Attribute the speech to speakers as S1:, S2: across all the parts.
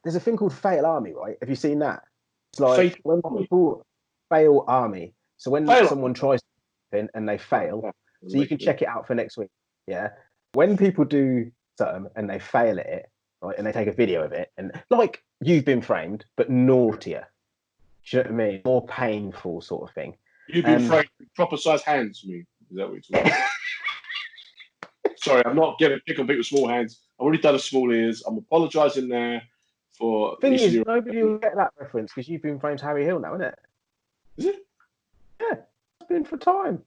S1: there's a thing called Fatal Army, right? Have you seen that? It's like
S2: Fatal
S1: when
S2: Army.
S1: people fail army. So when
S2: Fail.
S1: someone tries something and they fail,
S2: Yeah.
S1: so you can check it out for next week. Yeah. When people do something and they fail at it, right, and they take a video of it, and like you've been framed, but naughtier. Do you know what I mean? More painful sort of thing.
S2: You've been framed with proper size hands for me. Is that what you're talking about? Sorry, I'm not getting pick on people with small hands. I've already done a small ears. I'm apologising there for.
S1: Thing is, nobody will get that reference because you've been framed Harry Hill now, isn't it?
S2: Is it?
S1: Yeah, it's been for time.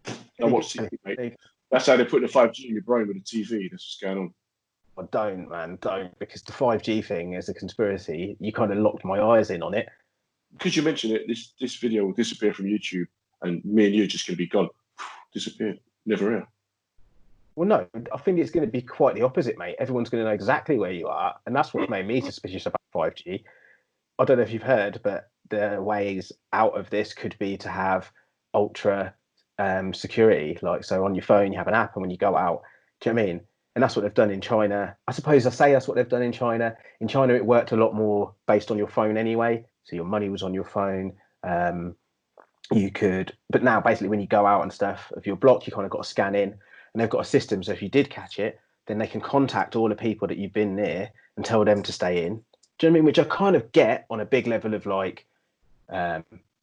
S2: I watch TV, mate. That's how they're putting the 5G in your brain with the TV. That's what's going on.
S1: I don't, man, don't, because the 5G thing is a conspiracy. You kind of locked my eyes in on it.
S2: Because you mentioned it, this video will disappear from YouTube, and me and you are just going to be gone. Disappeared. Never here.
S1: Well, no, I think it's going to be quite the opposite, mate. Everyone's going to know exactly where you are, and that's what made me suspicious about 5G. I don't know if you've heard, but the ways out of this could be to have ultra security. Like, so on your phone, you have an app, and when you go out, do you know what I mean? And that's what they've done in China. I suppose I say that's what they've done in China. In China, it worked a lot more based on your phone anyway. So your money was on your phone. You could, but now basically when you go out and stuff, if you're blocked, you kind of got to scan in, and they've got a system. So if you did catch it, then they can contact all the people that you've been near and tell them to stay in. Do you know what I mean? Which I kind of get on a big level of like,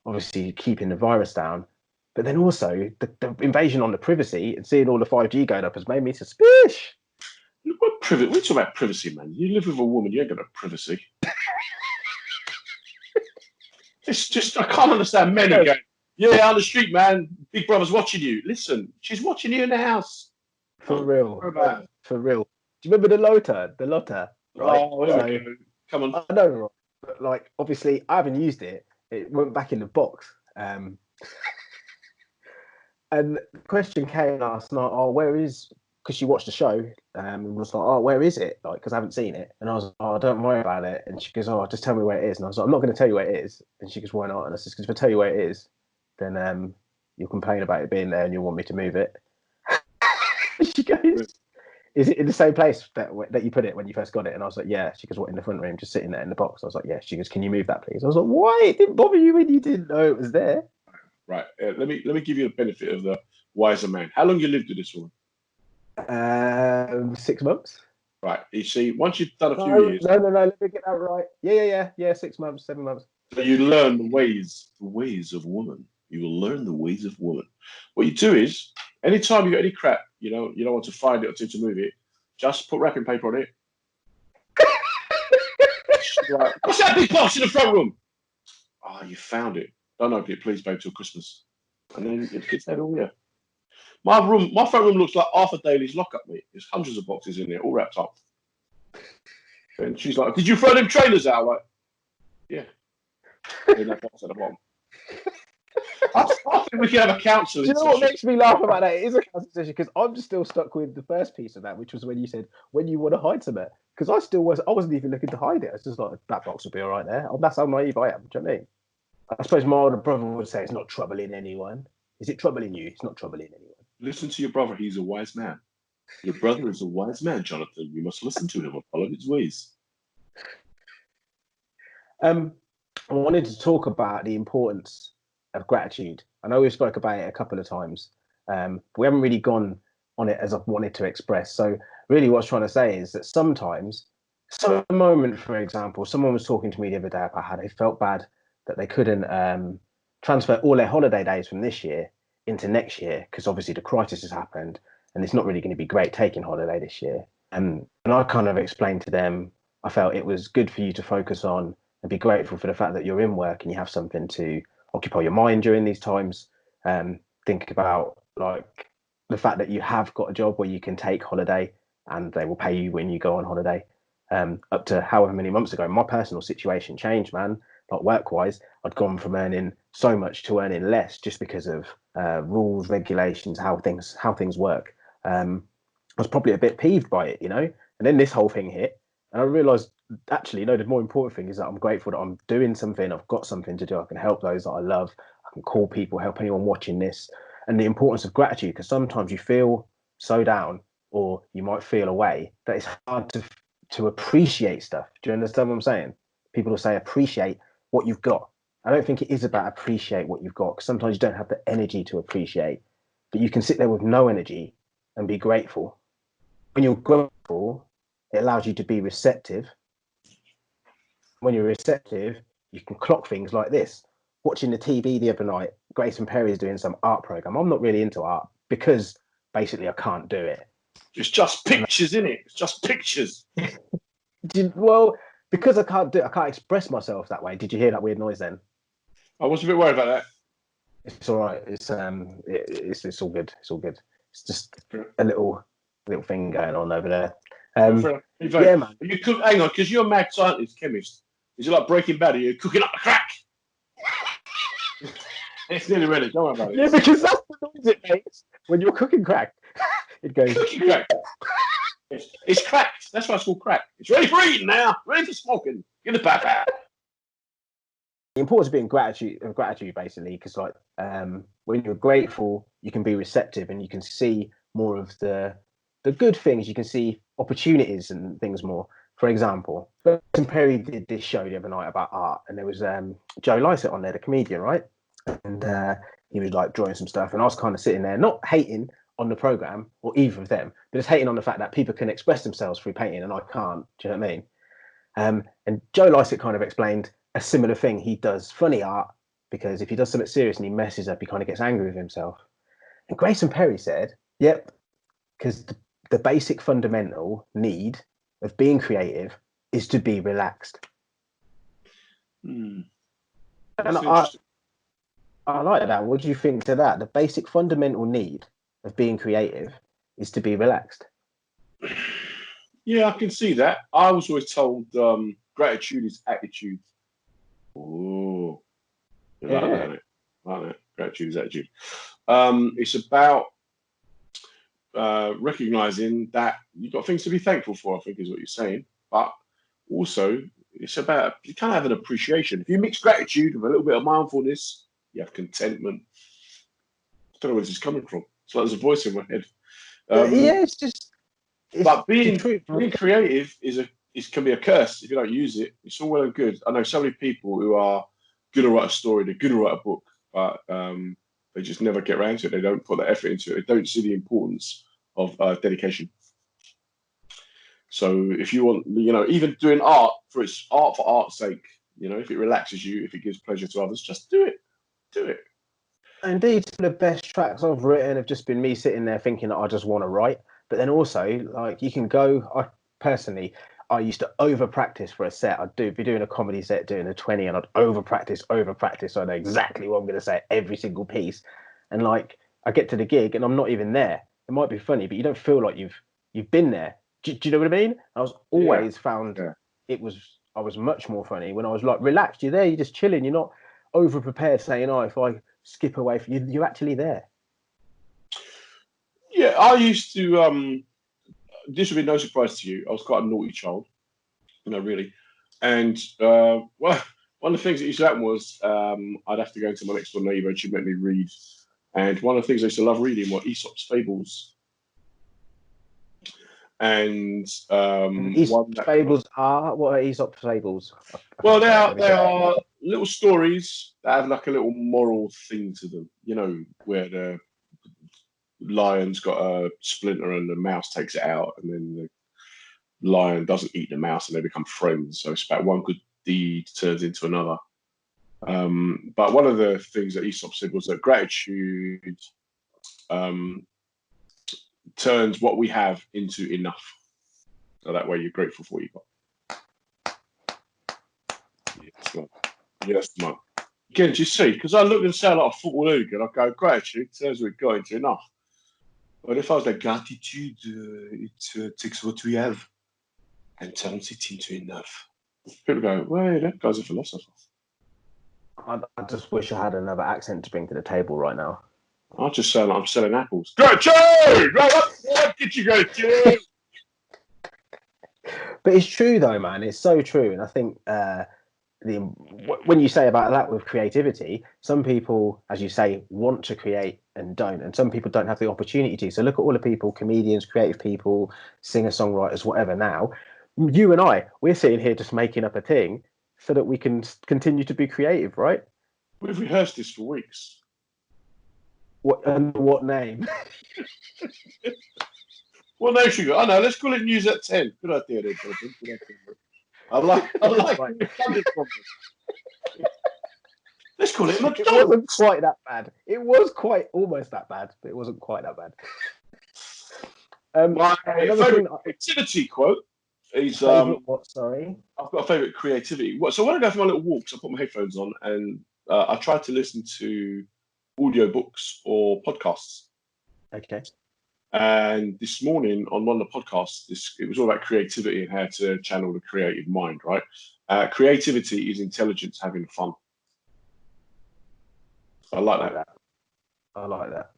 S1: obviously keeping the virus down. But then also the invasion on the privacy and seeing all the 5G going up has made me suspicious.
S2: What privacy? We talk about privacy, man. You live with a woman, you ain't got no privacy. It's just I can't understand men going, yeah, on the street, man. Big Brother's watching you. Listen, she's watching you in the house.
S1: For real. For real. Do you remember the Lotta? Right.
S2: Oh, so, come on.
S1: I know, but like obviously I haven't used it. It went back in the box. And the question came last night, oh, where is, because she watched the show and was like, oh, where is it? Like, because I haven't seen it. And I was like, oh, don't worry about it. And she goes, oh, just tell me where it is. And I was like, I'm not going to tell you where it is. And she goes, why not? And I said, because if I tell you where it is, then you'll complain about it being there and you'll want me to move it. She goes, is it in the same place that you put it when you first got it? And I was like, yeah. She goes, what, in the front room, just sitting there in the box? I was like, yeah. She goes, can you move that, please? I was like, why? It didn't bother you when you didn't know it was there.
S2: Right. Let me give you the benefit of the wiser man. How long you lived with this woman?
S1: 6 months.
S2: Right. You see, once you've done a few years.
S1: No. Let me get that right. Yeah. 6 months, 7 months.
S2: So you learn the ways of woman. You will learn the ways of woman. What you do is, anytime you got any crap, you don't want to find it or to move it, just put wrapping paper on it. Like, what's that big box in the front room? Oh, you found it. Don't open it, please, babe, till Christmas. And then it gets that all, yeah. My front room looks like Arthur Daly's lockup, mate. There's hundreds of boxes in there, all wrapped up. And she's like, did you throw them trailers out? I'm like, yeah. In that box at the bottom. I think we can have a counselling
S1: session. Do you know what makes me laugh about that? It is a counselling session because I'm just still stuck with the first piece of that, which was when you said, when you want to hide something. Because I wasn't even looking to hide it. I was just like, that box will be all right there. That's how naive I am. Do you know what I mean? I suppose my older brother would say it's not troubling anyone. Is it troubling you? It's not troubling anyone.
S2: Listen to your brother. He's a wise man. Your brother is a wise man, Jonathan. You must listen to him and follow his ways.
S1: I wanted to talk about the importance of gratitude. I know we've spoke about it a couple of times, but we haven't really gone on it as I've wanted to express. So really what I was trying to say is that sometimes, some moment, for example, someone was talking to me the other day about how they felt bad that they couldn't transfer all their holiday days from this year into next year because obviously the crisis has happened and it's not really going to be great taking holiday this year. And I kind of explained to them, I felt it was good for you to focus on and be grateful for the fact that you're in work and you have something to occupy your mind during these times. Think about like the fact that you have got a job where you can take holiday and they will pay you when you go on holiday. Up to however many months ago, my personal situation changed, man. Like work-wise, I'd gone from earning so much to earning less just because of rules, regulations, how things work. I was probably a bit peeved by it, and then this whole thing hit, and I realised actually, the more important thing is that I'm grateful that I'm doing something. I've got something to do. I can help those that I love. I can call people, help anyone watching this, and the importance of gratitude. Because sometimes you feel so down, or you might feel away that it's hard to to appreciate stuff. Do you understand what I'm saying? People will say appreciate what you've got. I don't think it is about appreciate what you've got, because sometimes you don't have the energy to appreciate, but you can sit there with no energy and be grateful. When you're grateful, it allows you to be receptive. When you're receptive, you can clock things like this. Watching the TV the other night, Grayson Perry is doing some art program. I'm not really into art because basically I can't do it.
S2: It's just pictures, isn't it? It's just pictures.
S1: Well, because I can't express myself that way. Did you hear that weird noise then?
S2: I was a bit worried about that.
S1: It's all right. It's all good. It's all good. It's just a little thing going on over there. Yeah, man.
S2: Hang on, because you're a mad scientist, chemist. Is it like Breaking Bad? Are you cooking up the crack? It's nearly ready. Don't worry about it.
S1: Yeah, because that's the noise it makes when you're cooking crack. It goes.
S2: Cooking crack. It's cracked. That's why it's called crack. It's ready for eating now. Ready for smoking. Get the back out.
S1: The importance of being gratitude, basically, because like when you're grateful, you can be receptive and you can see more of the good things. You can see opportunities and things more. For example, Grayson Perry did this show the other night about art, and there was Joe Lycett on there, the comedian, right? And he was like drawing some stuff, and I was kind of sitting there, not hating on the program or either of them, but just hating on the fact that people can express themselves through painting and I can't. Do you know what I mean? And Joe Lycett kind of explained a similar thing. He does funny art because if he does something serious and he messes up, he kind of gets angry with himself. And Grayson Perry said, yep, because the basic fundamental need of being creative is to be relaxed.
S2: And
S1: I like that. What do you think to that? The basic fundamental need of being creative is to be relaxed.
S2: Yeah, I can see that. I was always told gratitude is attitude. Oh,
S1: Yeah.
S2: like that. Gratitude is attitude. It's about recognizing that you've got things to be thankful for, I think is what you're saying. But also, it's about, you kind of have an appreciation. If you mix gratitude with a little bit of mindfulness, you have contentment. I don't know where this is coming from. It's like there's a voice in my head.
S1: Yeah, it's just.
S2: But being creative can be a curse if you don't use it. It's all well and good. I know so many people who are good to write a story, they're good to write a book, but they just never get around to it. They don't put the effort into it. They don't see the importance of dedication. So if you want, even doing art for art's sake, if it relaxes you, if it gives pleasure to others, just do it. Do it.
S1: Indeed, some of the best tracks I've written have just been me sitting there thinking that I just want to write. But then also, like, you can go. I used to over practice for a set. I'd be doing a comedy set, doing a 20, and I'd over practice. So I know exactly what I'm going to say every single piece. And like, I get to the gig and I'm not even there. It might be funny, but you don't feel like you've been there. Do you know what I mean? I was always found I was much more funny when I was like relaxed. You're there, you're just chilling. You're not over prepared, saying, "Oh, if I skip away from you, you're actually there."
S2: Yeah, I used to. This would be no surprise to you. I was quite a naughty child, really. And one of the things that used to happen was I'd have to go into my next door neighbour and she'd make me read. And one of the things I used to love reading were Aesop's fables. And
S1: fables are what are Aesop's fables?
S2: Well, they are little stories that have like a little moral thing to them. Where the lion's got a splinter and the mouse takes it out, and then the lion doesn't eat the mouse and they become friends. So it's about one good deed turns into another. But one of the things that Aesop said was that gratitude turns what we have into enough. So that way you're grateful for what you got. Yes, man. Again, do you see? Because I look and sound like a football hooligan. I go, gratitude turns what we got into enough. But if I was like, gratitude, it takes what we have and turns it into enough. People go, well, that guy's a philosopher.
S1: I just wish I had another accent to bring to the table right now.
S2: I just sound like I'm selling apples. Gratitude! What did you go to?
S1: But it's true though, man. It's so true. And I think when you say about that with creativity, some people, as you say, want to create and don't. And some people don't have the opportunity to. So look at all the people, comedians, creative people, singer-songwriters, whatever now. You and we're sitting here just making up a thing so that we can continue to be creative, right?
S2: We've rehearsed this for weeks.
S1: What name?
S2: Well, no, sugar. I know. Let's call it News at 10. Good idea, there, Jonathan. Good idea. I like
S1: Right.
S2: where we've done this from. Let's call it
S1: It
S2: McDonald's.
S1: wasn't quite that bad. It was quite almost that bad, but it wasn't quite that bad.
S2: My favourite creativity quote is
S1: what? Sorry,
S2: I've got a favourite creativity. So when I go for my little walks, I put my headphones on and I try to listen to audiobooks or podcasts.
S1: Okay.
S2: And this morning on one of the podcasts, it was all about creativity and how to channel the creative mind, right? Creativity is intelligence having fun. I like that.
S1: I like that.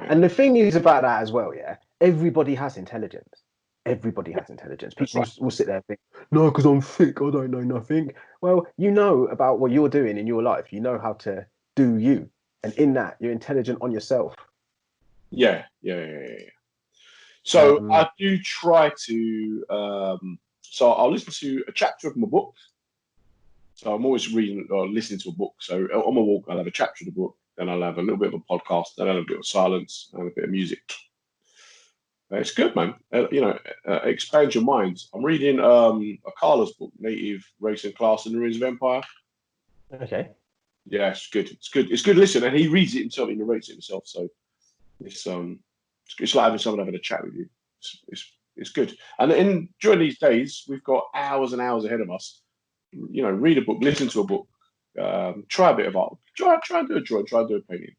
S1: And the thing is about that as well, yeah, everybody has intelligence. Everybody has intelligence. People will sit there and think, no, because I'm thick, I don't know nothing. Well, you know about what you're doing in your life. You know how to do you. And in that, you're intelligent on yourself.
S2: Yeah. So I do try to. So I'll listen to a chapter of my book. So I'm always reading or listening to a book. So on my walk, I'll have a chapter of the book, then I'll have a little bit of a podcast, then I'll have a bit of silence, and a bit of music. It's good, man. Expand your mind. I'm reading a Carla's book, Native Race and Class in the Ruins of Empire.
S1: Okay.
S2: Yeah, it's good. It's good. It's good. Listen, and he reads it himself. He narrates it himself. So it's like having someone having a chat with you. It's good. And during these days, we've got hours and hours ahead of us. You know, read a book, listen to a book, try a bit of art, try and do a drawing, try and do a painting.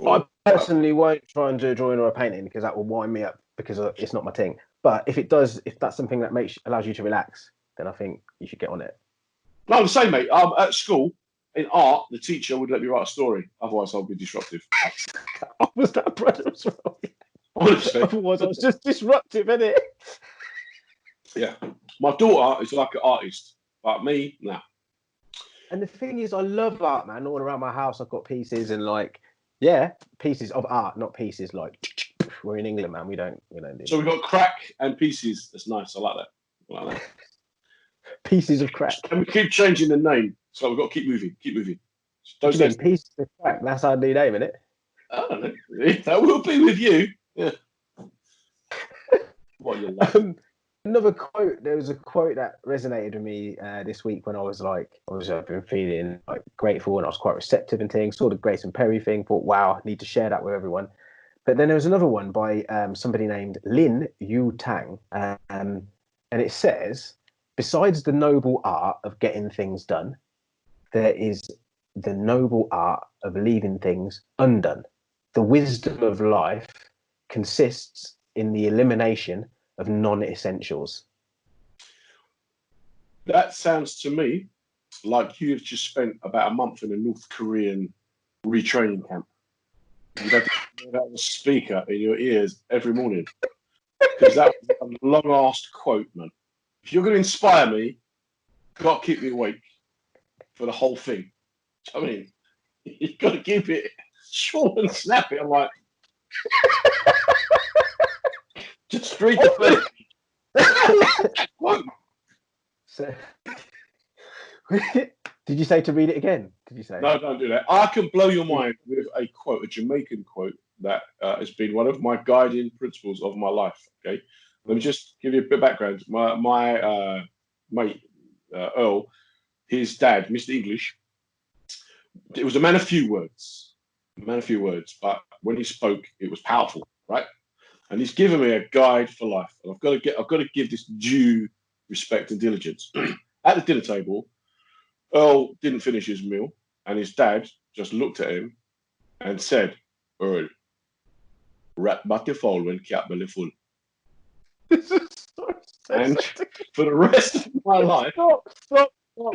S1: I personally won't try and do a drawing or a painting because that will wind me up because it's not my thing. But if that's something that allows you to relax, then I think you should get on it.
S2: No, I'm the same, mate. At school, in art, the teacher would let me write a story. Otherwise, I'll be disruptive.
S1: I was that brother as well.
S2: Honestly.
S1: Otherwise, I was just disruptive, innit?
S2: Yeah. My daughter is like an artist, but me, nah.
S1: And the thing is, I love art, man. All around my house, I've got pieces and pieces of art, not pieces like. We're in England, man. We don't do.
S2: So we've got crack and pieces. That's nice. I like that.
S1: Pieces of crack.
S2: And we keep changing the name, so we've got to keep moving.
S1: What do you mean, pieces of crack? That's our new name, isn't it?
S2: I don't know. That will be with you. Yeah. What you like?
S1: Another quote. There was a quote that resonated with me this week when I've been feeling like grateful and I was quite receptive and things. Saw the Grace and Perry thing. Thought, wow, I need to share that with everyone. But then there was another one by somebody named Lin Yu Tang, and it says, besides the noble art of getting things done, there is the noble art of leaving things undone. The wisdom of life consists in the elimination of non-essentials.
S2: That sounds to me like you've just spent about a month in a North Korean retraining camp. You've had to hear that on speaker in your ears every morning. Because that was a long-asked quote, man. If you're going to inspire me, you've got to keep me awake for the whole thing. I mean, you've got to keep it short and snappy. I'm like, just read the thing.
S1: So, did you say to read it again? Did you say?
S2: No, don't do that. I can blow your mind with a quote, a Jamaican quote that has been one of my guiding principles of my life. Okay, let me just give you a bit of background. My mate Earl, his dad, Mr. English, it was a man of few words, but when he spoke, it was powerful, right? And he's given me a guide for life, and I've got to give this due respect and diligence. At the dinner table, Earl didn't finish his meal, and his dad just looked at him and said, "Earl, rat bat your fowl when cat belly full." And for the rest of my life,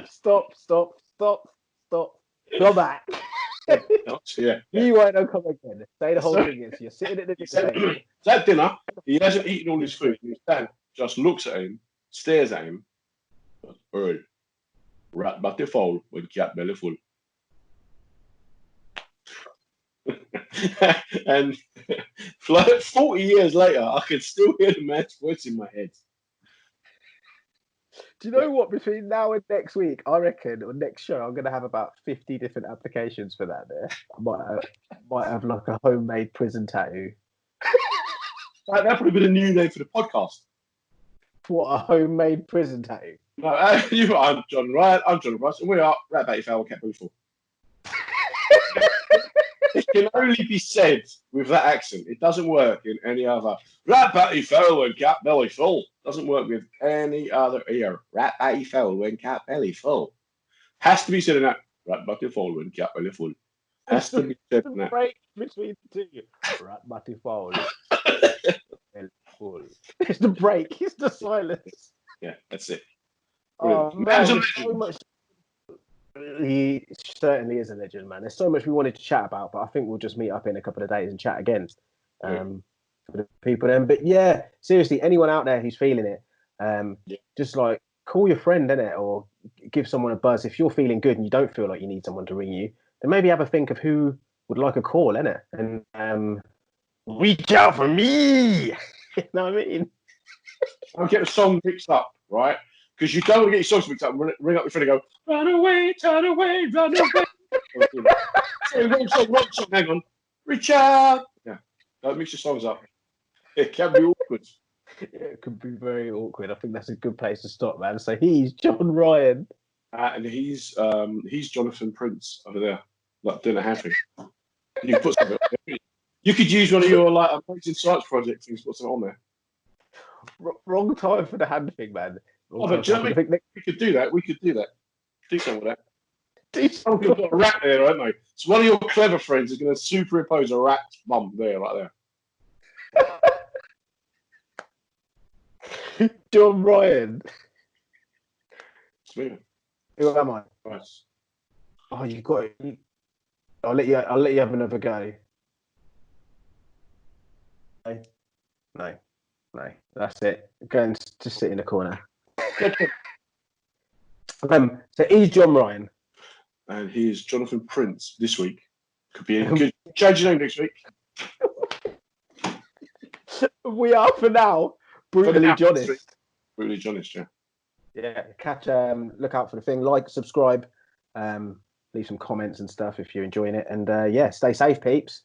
S1: Stop. Go back.
S2: Yeah.
S1: You won't come again. Say the whole thing is you're sitting at the dinner table.
S2: At dinner, he hasn't eaten all his food, and his dad just looks at him, stares at him. Earl, rat bat your fowl when cat belly full. And like 40 years later, I can still hear the man's voice in my head.
S1: Do you know what? Between now and next week, I reckon, or next show, I'm going to have about 50 different applications for that there. I might have like a homemade prison tattoo.
S2: That'd probably be the new name for the podcast.
S1: What, a homemade prison tattoo?
S2: No, I'm John Ryan. I'm John Russ, and we are Rat Batty Fowl Cat Belly Full. It can only be said with that accent. It doesn't work in any other. Rat Batty Fowl and Cat Belly Full doesn't work with any other ear. Rat Batty Fowl and Cat Belly Full has to be said in that. Rat Batty Fowl and Cat Belly Full has to be said in that.
S1: Break between the two. Rat Batty Fowl. It's the break. It's the silence.
S2: Yeah, that's it.
S1: Oh, man, so much. He certainly is a legend, man. There's so much we wanted to chat about, but I think we'll just meet up in a couple of days and chat again for the people then. But yeah, seriously, anyone out there who's feeling it, just like call your friend, innit, or give someone a buzz. If you're feeling good and you don't feel like you need someone to ring you, then maybe have a think of who would like a call, innit, and reach out for me. You know what I mean?
S2: I'll get the song mixed up, right? Because you don't want to get your songs mixed up and ring up your friend and go, run away, run away. Sorry, wrong song, hang on. Reach out. Yeah, don't mix your songs up. It can be awkward.
S1: Yeah, it could be very awkward. I think that's a good place to stop, man. So he's John Ryan.
S2: And he's Jonathan Prince over there, like doing a hand thing. You can put something on there. You could use one of your like amazing science project things, put something on there.
S1: Wrong time for the hand thing, man.
S2: But do you know what I mean? We could do that. Do something with that. You've got a rat there, haven't they? So one of your clever friends is going to superimpose a rat mum there, right
S1: there. John Ryan.
S2: It's me.
S1: Who am I?
S2: Nice.
S1: Oh, you got it. I'll let you have another go. No. That's it. Go and just sit in the corner. So he's John Ryan.
S2: And he is Jonathan Prince this week. Could be a good change your name next week.
S1: We are for now. Brutally Johnest.
S2: Brutally Johnest, yeah.
S1: Yeah. Look out for the thing. Like, subscribe, leave some comments and stuff if you're enjoying it. And stay safe, peeps.